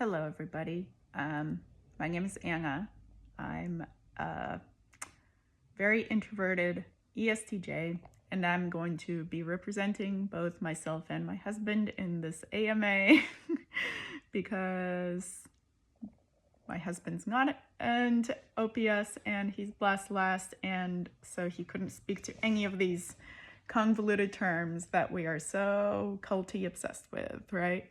Hello, everybody. My name is Anna. I'm a very introverted ESTJ, and I'm going to be representing both myself and my husband in this AMA because my husband's not an OPS and he's blessed last, and so he couldn't speak to any of these convoluted terms that we are so culty obsessed with, right?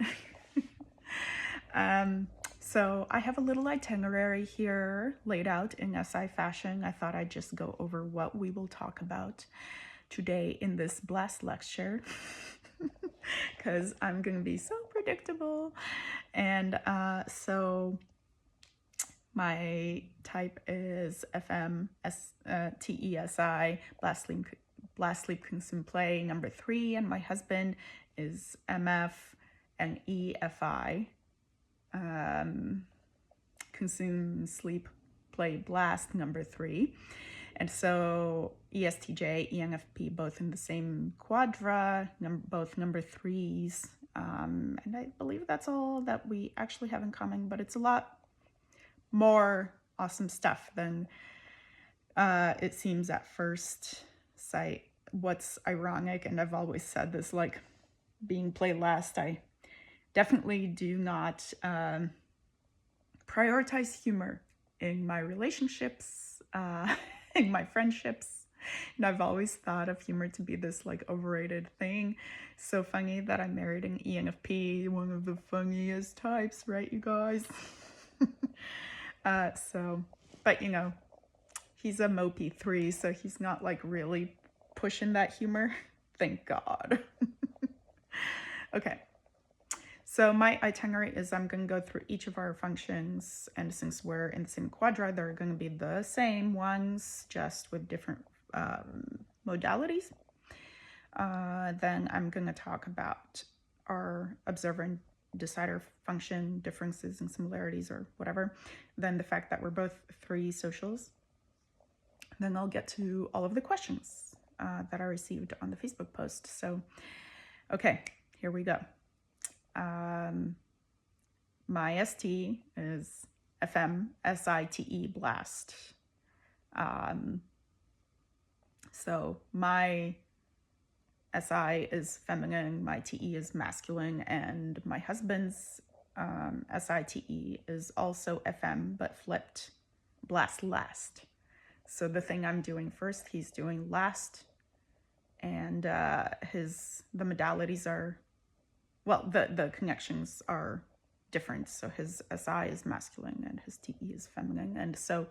So I have a little itinerary here laid out in SI fashion. I thought I'd just go over what we will talk about today in this blast lecture because I'm going to be so predictable. And so my type is FM, TeSi, blast sleep consume play number 3, and my husband is MF and EFI. Consume, sleep, play, blast number 3. And so ESTJ, ENFP, both in the same quadra, both number 3s. And I believe that's all that we actually have in common, but it's a lot more awesome stuff than it seems at first sight. What's ironic, and I've always said this, like being played last, I definitely do not prioritize humor in my relationships, in my friendships. And I've always thought of humor to be this like overrated thing. So funny that I married an ENFP, one of the funniest types, right, you guys? But you know, he's a mopey 3, so he's not like really pushing that humor. Thank God. Okay. So my itinerary is I'm going to go through each of our functions, and since we're in the same quadra, they're going to be the same ones, just with different modalities. Then I'm going to talk about our observer and decider function differences and similarities or whatever. Then the fact that we're both 3 socials. Then I'll get to all of the questions that I received on the Facebook post. So, okay, here we go. My ST is FM SITE blast. So my SI is feminine, my TE is masculine, and my husband's SITE is also FM but flipped blast last. So the thing I'm doing first, he's doing last, and the modalities are, well, the connections are different. So his SI is masculine and his TE is feminine. And so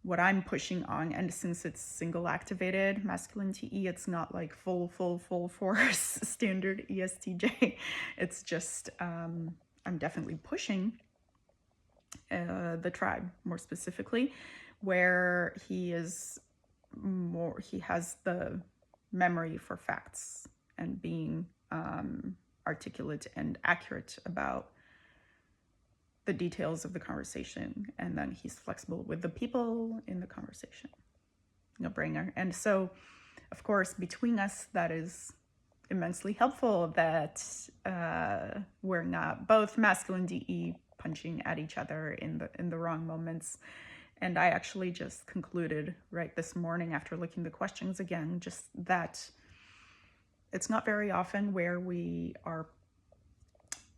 what I'm pushing on, and since it's single activated masculine TE, it's not like full force standard ESTJ. It's just, I'm definitely pushing the tribe more specifically, where he has the memory for facts and being articulate and accurate about the details of the conversation, and then he's flexible with the people in the conversation. No brainer. And so, of course, between us, that is immensely helpful that we're not both masculine DE punching at each other in the wrong moments. And I actually just concluded right this morning after looking the questions again, just that it's not very often where we are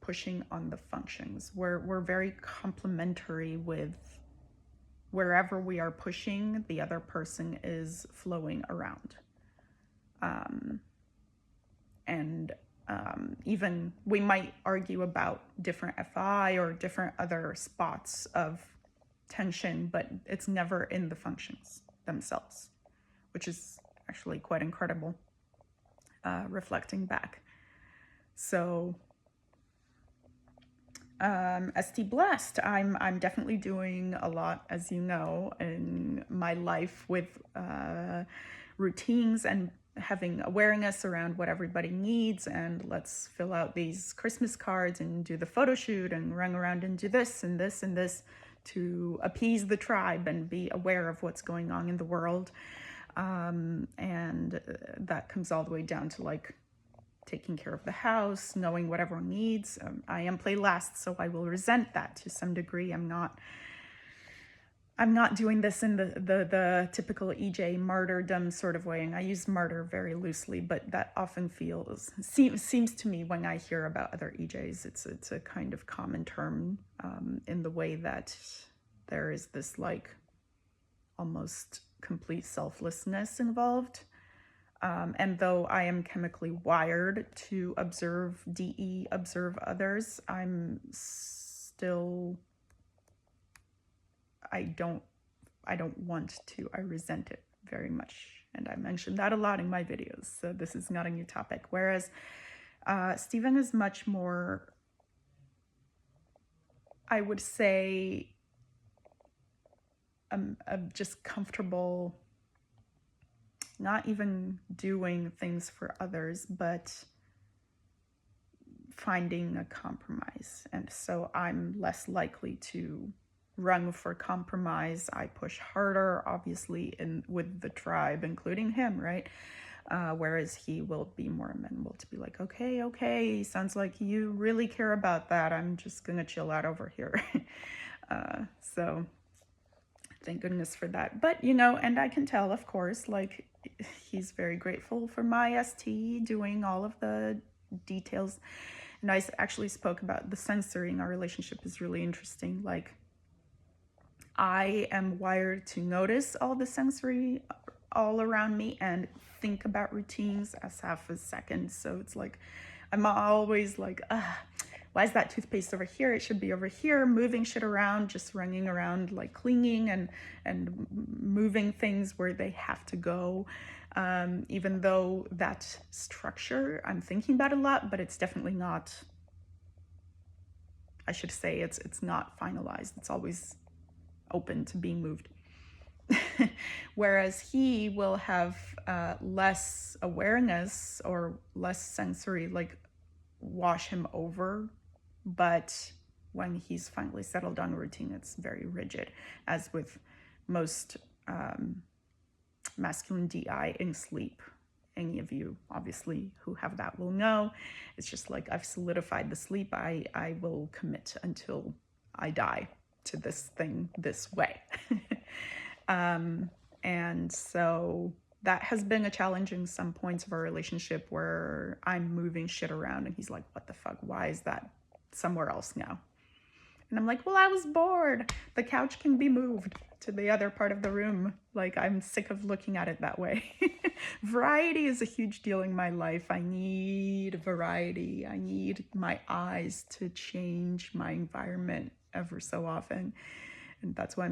pushing on the functions. We're very complementary with wherever we are pushing, the other person is flowing around. Even we might argue about different FI or different other spots of tension, but it's never in the functions themselves, which is actually quite incredible, reflecting back. So ST Blast, I'm definitely doing a lot, as you know, in my life with routines and having awareness around what everybody needs, and let's fill out these Christmas cards and do the photo shoot and run around and do this and this and this to appease the tribe and be aware of what's going on in the world. And that comes all the way down to like taking care of the house, knowing what everyone needs. I am play last, so I will resent that to some degree. I'm not doing this in the typical EJ martyrdom sort of way, and I use martyr very loosely, but that often seems to me when I hear about other EJs, it's a kind of common term in the way that there is this like almost complete selflessness involved. And though I am chemically wired to observe DE, observe others, I'm still, I don't want to. I resent it very much. And I mentioned that a lot in my videos. So this is not a new topic. Whereas Stephen is much more, I would say, just comfortable, not even doing things for others, but finding a compromise. And so I'm less likely to run for compromise. I push harder, obviously, with the tribe, including him, right? Whereas he will be more amenable to be like, okay, sounds like you really care about that. I'm just gonna chill out over here. So thank goodness for that. But, you know, and I can tell, of course, like, he's very grateful for my ST doing all of the details. And I actually spoke about the sensory in our relationship is really interesting. Like, I am wired to notice all the sensory all around me and think about routines as half a second. So it's like, I'm always like, why is that toothpaste over here? It should be over here, moving shit around, just running around, like cleaning and moving things where they have to go. Even though that structure, I'm thinking about a lot, but it's definitely not, I should say it's not finalized. It's always open to being moved. Whereas he will have less awareness or less sensory, like wash him over. But when he's finally settled on a routine, it's very rigid, as with most masculine DI in sleep. Any of you, obviously, who have that will know. It's just like, I've solidified the sleep. I will commit until I die to this thing this way. And so that has been a challenge in some points of our relationship where I'm moving shit around and he's like, what the fuck? Why is that somewhere else now? And I'm like, well, I was bored. The couch can be moved to the other part of the room. Like, I'm sick of looking at it that way. Variety is a huge deal in my life. I need variety. I need my eyes to change my environment ever so often. And that's why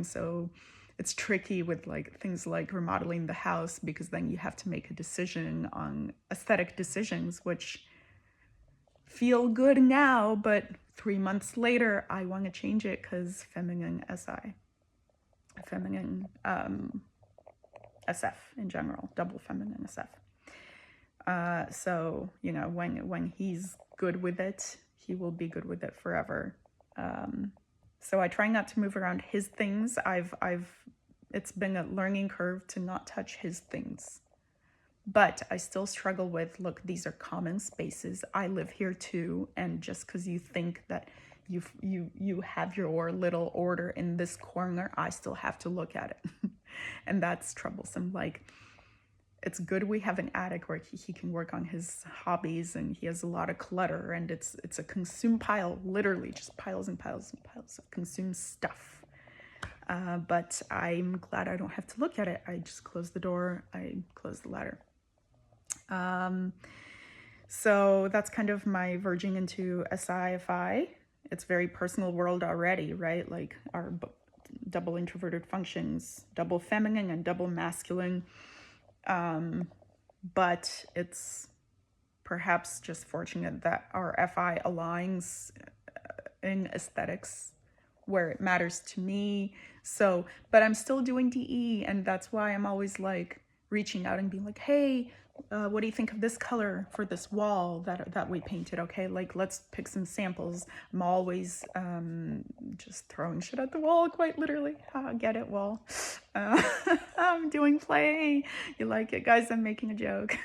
it's tricky with like things like remodeling the house, because then you have to make a decision on aesthetic decisions, which feel good now, but 3 months later, I want to change it because feminine SF in general, double feminine SF. So, you know, when he's good with it, he will be good with it forever. So I try not to move around his things. It's been a learning curve to not touch his things. But I still struggle with, look, these are common spaces. I live here too. And just because you think that you have your little order in this corner, I still have to look at it. And that's troublesome. Like, it's good we have an attic where he can work on his hobbies, and he has a lot of clutter, and it's a consume pile, literally just piles and piles and piles of consumed stuff. But I'm glad I don't have to look at it. I just close the door, I close the ladder. So that's kind of my verging into SiFi. It's very personal world already, right? Like our double introverted functions, double feminine and double masculine. But it's perhaps just fortunate that our FI aligns in aesthetics where it matters to me. So, but I'm still doing DE, and that's why I'm always like reaching out and being like, hey, what do you think of this color for this wall that we painted? Okay, like let's pick some samples. I'm always just throwing shit at the wall, quite literally. Get it, wall. I'm doing play. You like it, guys? I'm making a joke.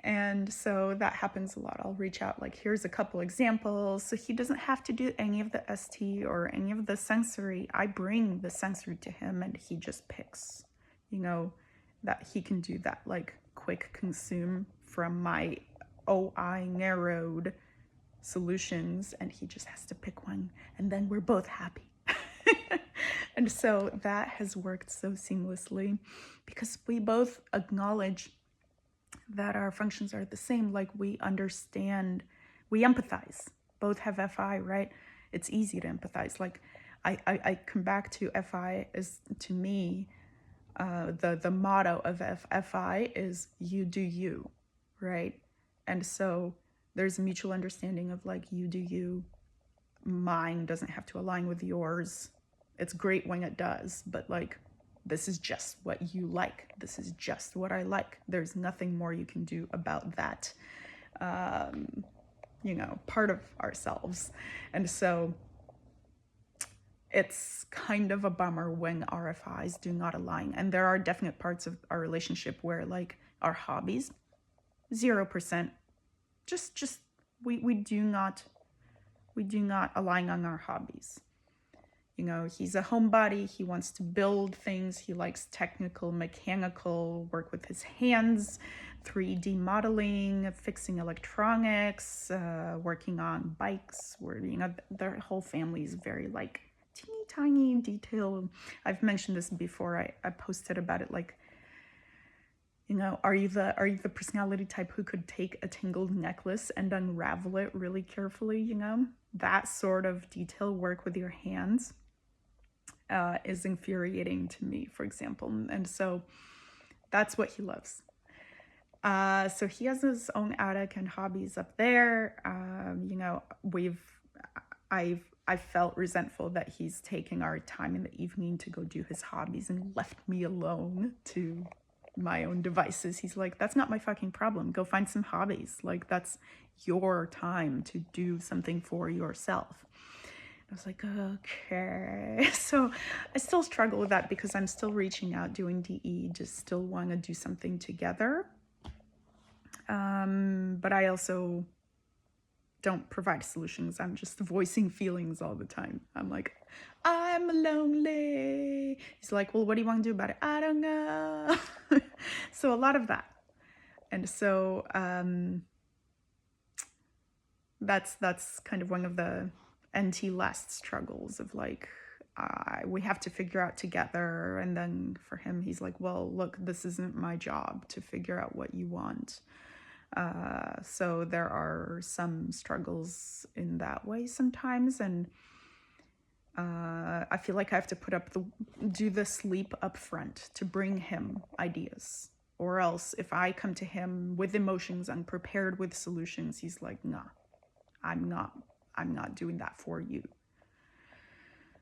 And so that happens a lot. I'll reach out like, here's a couple examples. So he doesn't have to do any of the ST or any of the sensory. I bring the sensory to him and he just picks, you know, that he can do that like quick consume from my OI narrowed solutions, and he just has to pick one and then we're both happy. And so that has worked so seamlessly because we both acknowledge that our functions are the same. Like we understand, we empathize. Both have FI, right? It's easy to empathize. Like I come back to FI as, to me, the motto of FI is you do you, right? And so there's a mutual understanding of like, you do you. Mine doesn't have to align with yours. It's great when it does, but like, this is just what you like. This is just what I like. There's nothing more you can do about that, you know, part of ourselves. And so it's kind of a bummer when RFIs do not align. And there are definite parts of our relationship where like our hobbies, 0%, just we do not align on our hobbies. You know, he's a homebody. He wants to build things. He likes technical, mechanical work with his hands, 3D modeling, fixing electronics, working on bikes, where, you know, their whole family is very like teeny tiny detail. I've mentioned this before. I posted about it, like, you know, are you the personality type who could take a tangled necklace and unravel it really carefully, you know? That sort of detail work with your hands is infuriating to me, for example. And so that's what he loves. So he has his own attic and hobbies up there. You know, I felt resentful that he's taking our time in the evening to go do his hobbies and left me alone to my own devices. He's like, that's not my fucking problem. Go find some hobbies. Like, that's your time to do something for yourself. I was like, okay. So I still struggle with that because I'm still reaching out, doing DE, just still want to do something together. But I also don't provide solutions. I'm just voicing feelings all the time. I'm like, I'm lonely. He's like, well, what do you want to do about it? I don't know. So a lot of that. And so that's kind of one of the NT last struggles of like, we have to figure out together. And then for him, he's like, well, look, this isn't my job to figure out what you want. So there are some struggles in that way sometimes. And I feel like I have to do the sleep up front to bring him ideas. Or else if I come to him with emotions, unprepared with solutions, he's like, nah, I'm not doing that for you.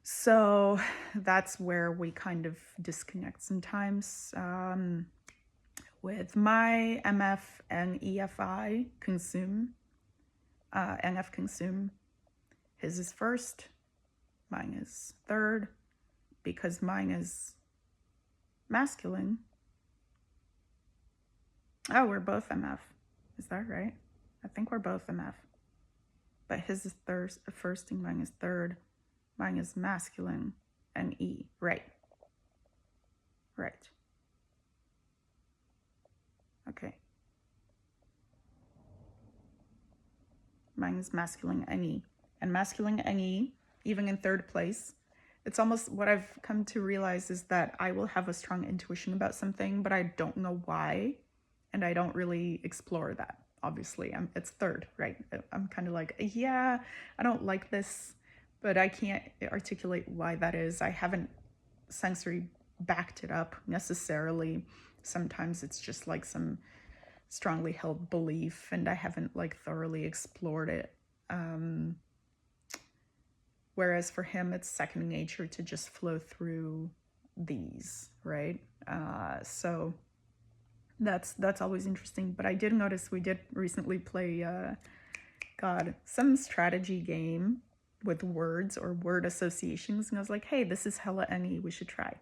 So that's where we kind of disconnect sometimes. With my MF and EFI consume, NF consume, his is first, mine is third, because mine is masculine. Oh, we're both MF. Is that right? I think we're both MF. But his is first and mine is third. Mine is masculine and E. Right. Right. Okay. Mine is masculine and E. And masculine and E, even in third place, it's almost what I've come to realize is that I will have a strong intuition about something, but I don't know why. And I don't really explore that. Obviously, it's third, right? I'm kind of like, yeah, I don't like this, but I can't articulate why that is. I haven't sensory backed it up necessarily. Sometimes it's just like some strongly held belief and I haven't like thoroughly explored it. Whereas for him, it's second nature to just flow through these, right? So That's always interesting. But I did notice we did recently play some strategy game with words or word associations, and I was like, hey, this is hella NE, we should try.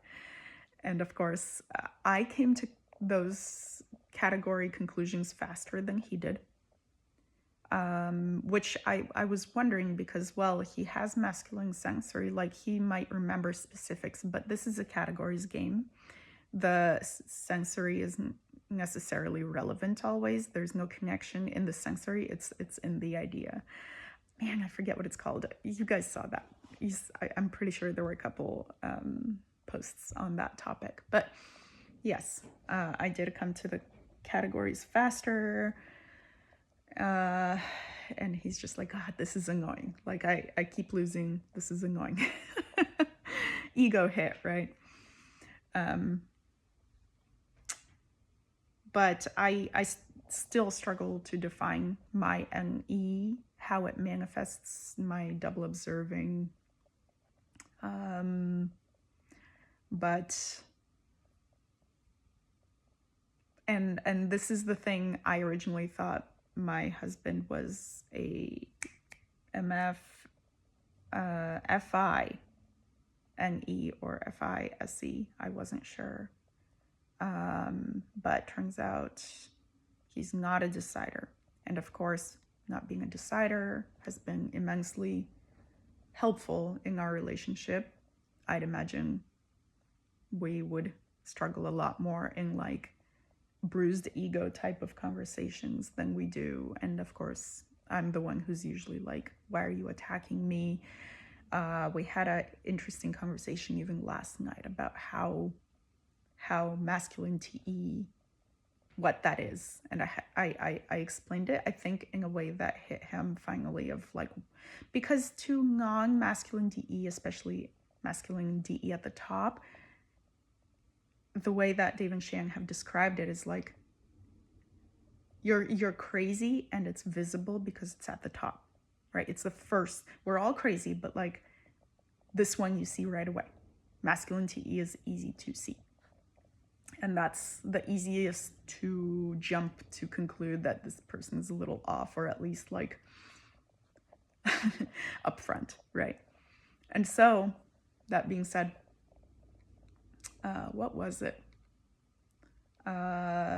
And of course, I came to those category conclusions faster than he did, which I was wondering because, well, he has masculine sensory, like he might remember specifics, but this is a categories game. The sensory isn't necessarily relevant always. There's no connection in the sensory, it's in the idea. Man, I forget what it's called. You guys saw that. I'm pretty sure there were a couple posts on that topic. But yes, I did come to the categories faster. And he's just like, God, this is annoying. Like, I keep losing. This is annoying. Ego hit, right? But I still struggle to define my NE, how it manifests, my double observing. But and this is the thing, I originally thought my husband was a MF FI NE or FI SE. I wasn't sure. But turns out he's not a decider. And of course, not being a decider has been immensely helpful in our relationship. I'd imagine we would struggle a lot more in like bruised ego type of conversations than we do. And of course, I'm the one who's usually like, why are you attacking me? We had an interesting conversation even last night about how masculine TE, what that is. And I explained it, I think, in a way that hit him finally, of like, because to non-masculine DE, especially masculine DE at the top, the way that Dave and Shan have described it is like, you're crazy and it's visible because it's at the top, right? It's the first, we're all crazy, but like this one you see right away. Masculine TE is easy to see. And that's the easiest to jump to conclude that this person is a little off, or at least like upfront, right? And so, that being said, what was it?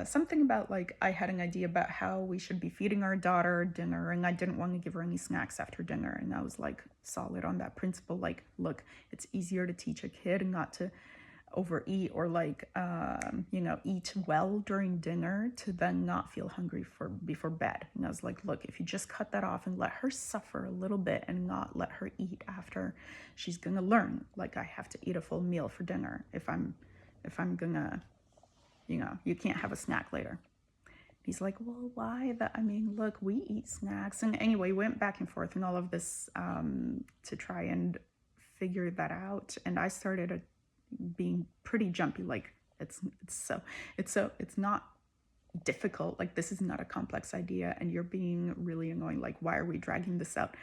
Something about like, I had an idea about how we should be feeding our daughter dinner, and I didn't want to give her any snacks after dinner. And I was like solid on that principle. Like, look, it's easier to teach a kid not to overeat or like, eat well during dinner to then not feel hungry before bed. And I was like, look, if you just cut that off and let her suffer a little bit and not let her eat after, she's gonna learn, like, I have to eat a full meal for dinner if I'm gonna, you can't have a snack later. He's like, well, why that? I mean, look, we eat snacks. And anyway, we went back and forth and all of this to try and figure that out. And I started being pretty jumpy, like it's not difficult, like this is not a complex idea, and you're being really annoying, like why are we dragging this out?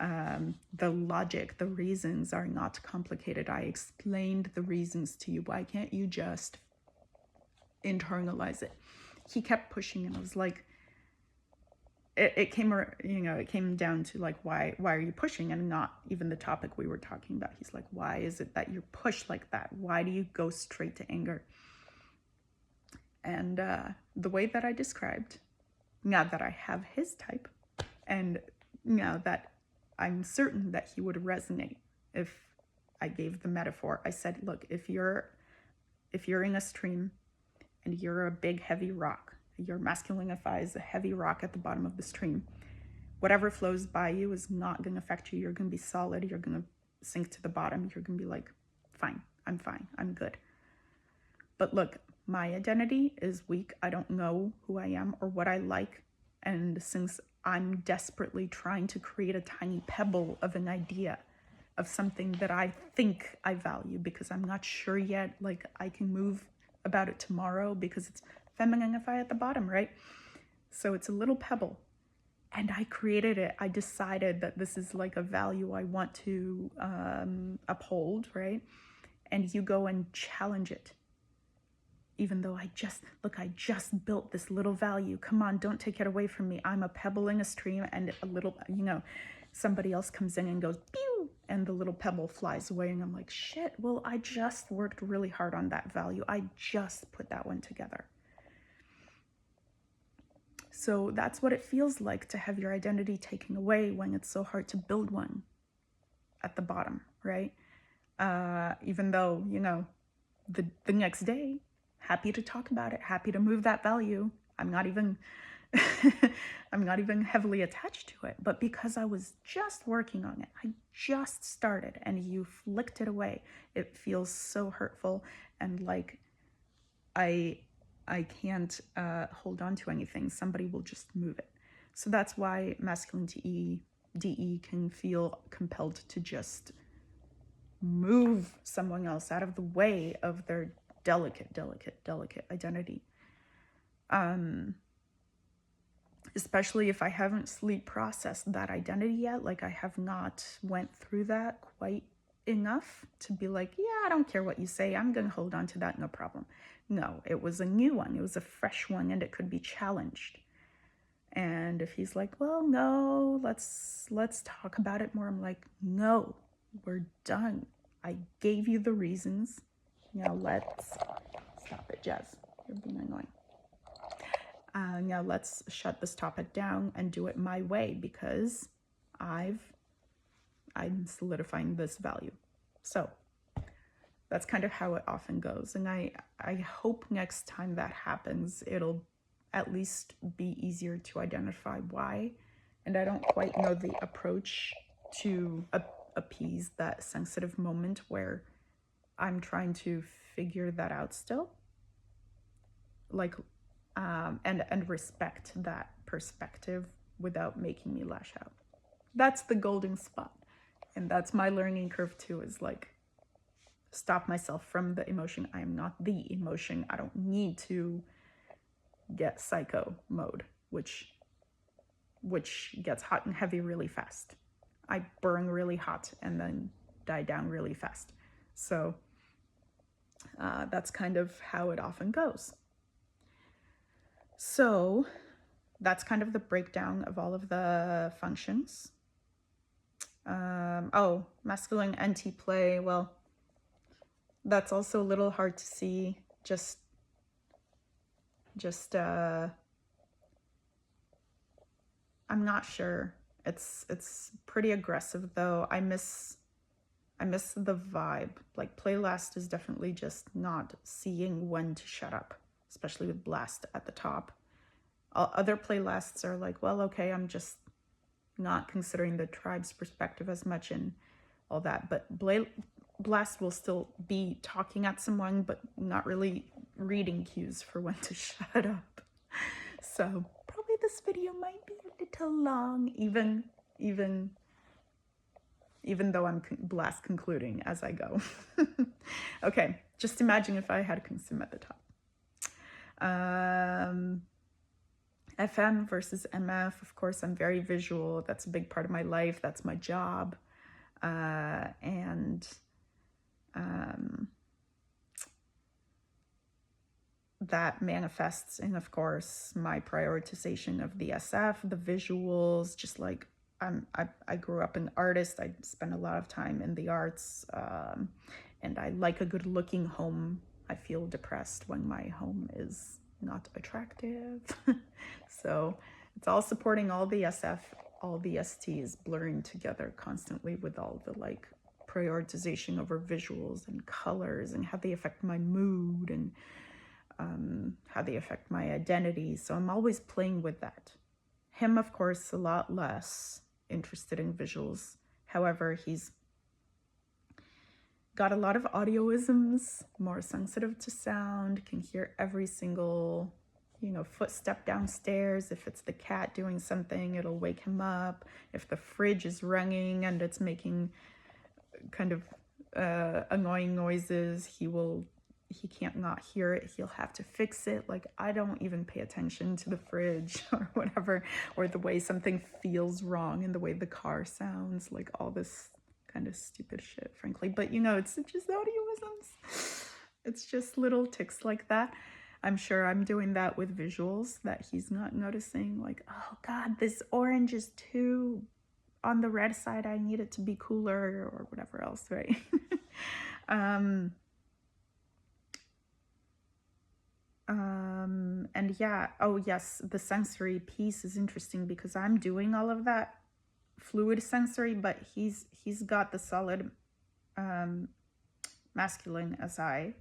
The logic, the reasons are not complicated. I explained the reasons to you. Why can't you just internalize it? He kept pushing, and I was like, it came down to like, why are you pushing, and not even the topic we were talking about. He's like, why is it that you're pushed like that? Why do you go straight to anger? And the way that I described, now that I have his type, and now that I'm certain that he would resonate if I gave the metaphor, I said, look, if you're in a stream and you're a big heavy rock, your masculine FI is a heavy rock at the bottom of the stream, whatever flows by you is not going to affect you. You're going to be solid. You're going to sink to the bottom. You're going to be like, fine, I'm good. But look, my identity is weak. I don't know who I am or what I like. And since I'm desperately trying to create a tiny pebble of an idea of something that I think I value, because I'm not sure yet, like I can move about it tomorrow because it's feminine FI at the bottom, right? So it's a little pebble. And I created it. I decided that this is like a value I want to uphold, right? And you go and challenge it. even though I just built this little value. Come on, don't take it away from me. I'm a pebble in a stream, and a little, somebody else comes in and goes, pew, and the little pebble flies away. And I'm like, shit, well, I just worked really hard on that value. I just put that one together. So that's what it feels like to have your identity taken away when it's so hard to build one at the bottom, right? Even though, the next day, happy to talk about it, happy to move that value. I'm not even I'm not even heavily attached to it, but because I was just working on it, I just started, and you flicked it away, it feels so hurtful, and like I can't hold on to anything. Somebody will just move it. So that's why masculine DE can feel compelled to just move someone else out of the way of their delicate identity. Especially if I haven't sleep processed that identity yet, like I have not went through that quite enough to be like, yeah, I don't care what you say, I'm gonna hold on to that, no problem. No, it was a new one, it was a fresh one, and it could be challenged. And if he's like, well, no, let's talk about it more, I'm like, no, we're done. I gave you the reasons. Now let's stop it, Jazz. You're being annoying. Now let's shut this topic down and do it my way, because I'm solidifying this value. So that's kind of how it often goes. And I hope next time that happens, it'll at least be easier to identify why. And I don't quite know the approach to appease that sensitive moment where I'm trying to figure that out still. Like, and respect that perspective without making me lash out. That's the golden spot. And that's my learning curve too, is like, stop myself from the emotion. I am not the emotion. I don't need to get psycho mode, which gets hot and heavy really fast. I burn really hot and then die down really fast. So that's kind of how it often goes. So that's kind of the breakdown of all of the functions. Masculine NT play. Well, that's also a little hard to see. Just I'm not sure. It's pretty aggressive though. I miss the vibe. Like, Playlast is definitely just not seeing when to shut up, especially with Blast at the top. Other playlists are like, well, okay, I'm just not considering the tribe's perspective as much and all that. But Blast will still be talking at someone, but not really reading cues for when to shut up. So probably this video might be a little long, even though I'm Blast concluding as I go. Okay, just imagine if I had consume at the top. FM versus MF, of course, I'm very visual. That's a big part of my life. That's my job. That manifests in, of course, my prioritization of the SF, the visuals, just like I grew up an artist. I spent a lot of time in the arts, and I like a good looking home. I feel depressed when my home is not attractive. So it's all supporting all the SF, all the STs blurring together constantly with all the like prioritization over visuals and colors and how they affect my mood and how they affect my identity. So I'm always playing with that. Him, of course, a lot less interested in visuals. However, he's got a lot of audioisms, more sensitive to sound, can hear every single, footstep downstairs. If it's the cat doing something, it'll wake him up. If the fridge is ringing and it's making kind of annoying noises, he can't not hear it. He'll have to fix it. Like, I don't even pay attention to the fridge or whatever, or the way something feels wrong and the way the car sounds, like all this kind of stupid shit, frankly. But it's just audioisms. It's just little ticks like that. I'm sure I'm doing that with visuals that he's not noticing. Like, oh God, this orange is too on the red side. I need it to be cooler or whatever else, right? And yeah, oh yes, the sensory piece is interesting because I'm doing all of that fluid sensory, but he's got the solid masculine SI.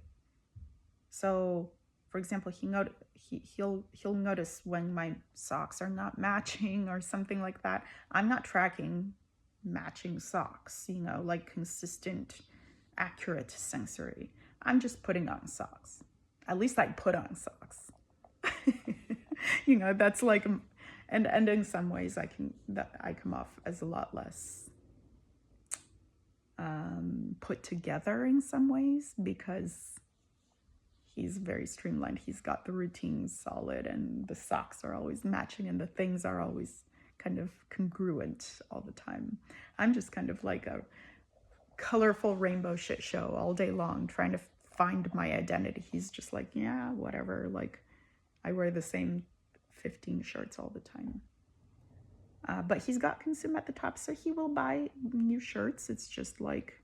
So for example, he'll notice when my socks are not matching or something like that. I'm not tracking matching socks, you know, like consistent, accurate sensory. I'm just putting on socks. At least I put on socks. You know, that's like, and in some ways I come off as a lot less put together in some ways because he's very streamlined. He's got the routines solid and the socks are always matching and the things are always kind of congruent all the time. I'm just kind of like a colorful rainbow shit show all day long trying to find my identity. He's just like, yeah, whatever. Like I wear the same 15 shirts all the time. But he's got consume at the top, so he will buy new shirts. It's just like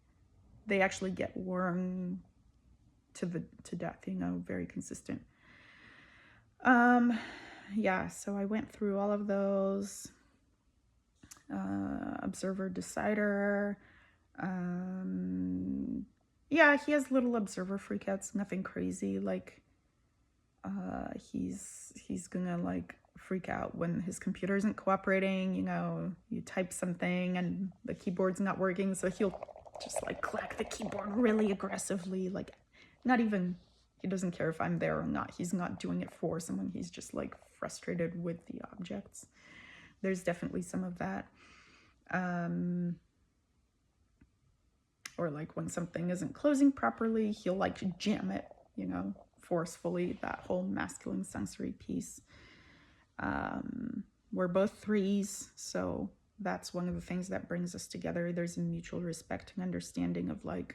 they actually get worn to death, you know, very consistent. Yeah, so I went through all of those. Observer decider. Yeah, he has little observer freakouts, nothing crazy. Like he's gonna like freak out when his computer isn't cooperating, you know, you type something and the keyboard's not working, so he'll just like clack the keyboard really aggressively, like not even, he doesn't care if I'm there or not. He's not doing it for someone. He's just like frustrated with the objects. There's definitely some of that. Or like when something isn't closing properly, he'll like jam it, you know, forcefully, that whole masculine sensory piece. We're both threes, so that's one of the things that brings us together. There's a mutual respect and understanding of like,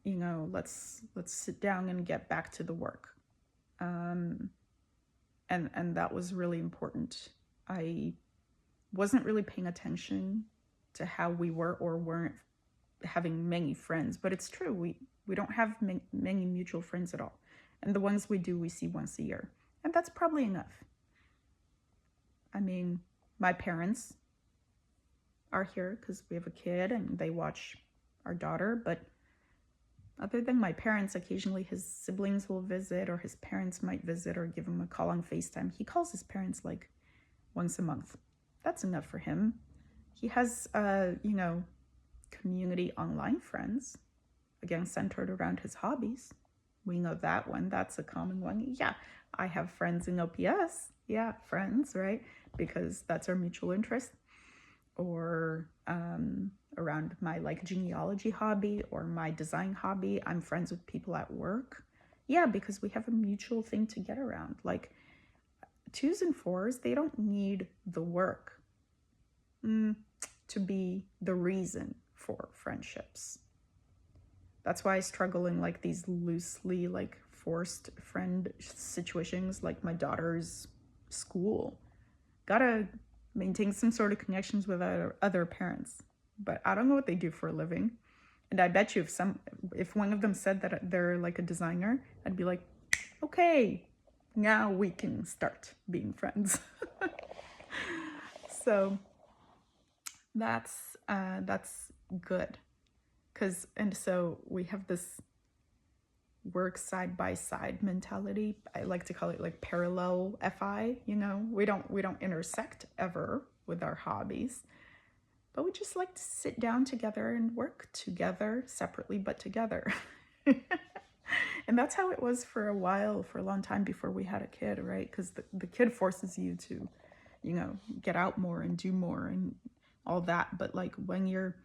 you know, let's sit down and get back to the work. And that was really important. I wasn't really paying attention to how we were or weren't having many friends, but it's true. We don't have many mutual friends at all. And the ones we do, we see once a year. And that's probably enough. I mean, my parents are here because we have a kid and they watch our daughter, but other than my parents, occasionally his siblings will visit or his parents might visit or give him a call on FaceTime. He calls his parents like once a month. That's enough for him. He has, you know, community online friends, again, centered around his hobbies. We know that one. That's a common one. Yeah, I have friends in OPS. Yeah, friends, right? Because that's our mutual interest. Or around my like genealogy hobby or my design hobby, I'm friends with people at work. Yeah, because we have a mutual thing to get around. Like 2s and 4s, they don't need the work to be the reason for friendships. That's why I struggle in like these loosely like forced friend situations, like my daughter's school. Gotta maintain some sort of connections with other parents, but I don't know what they do for a living. And I bet you if one of them said that they're like a designer, I'd be like, okay, now we can start being friends. So that's good. And so we have this work side by side mentality. I like to call it like parallel FI, you know. We don't intersect ever with our hobbies, but we just like to sit down together and work together, separately but together. And that's how it was for a while, for a long time before we had a kid, right? Because the kid forces you to, you know, get out more and do more and all that. But like when you're,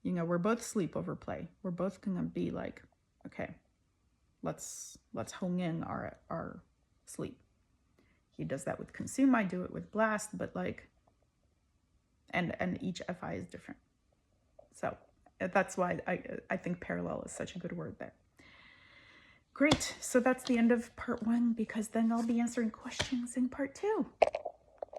you know, we're both sleepover play. We're both gonna be like, okay, let's hone in our sleep. He does that with consume, I do it with blast, but like, and each FI is different. So That's why I think parallel is such a good word there. Great. So that's the end of part 1, because then I'll be answering questions in part 2.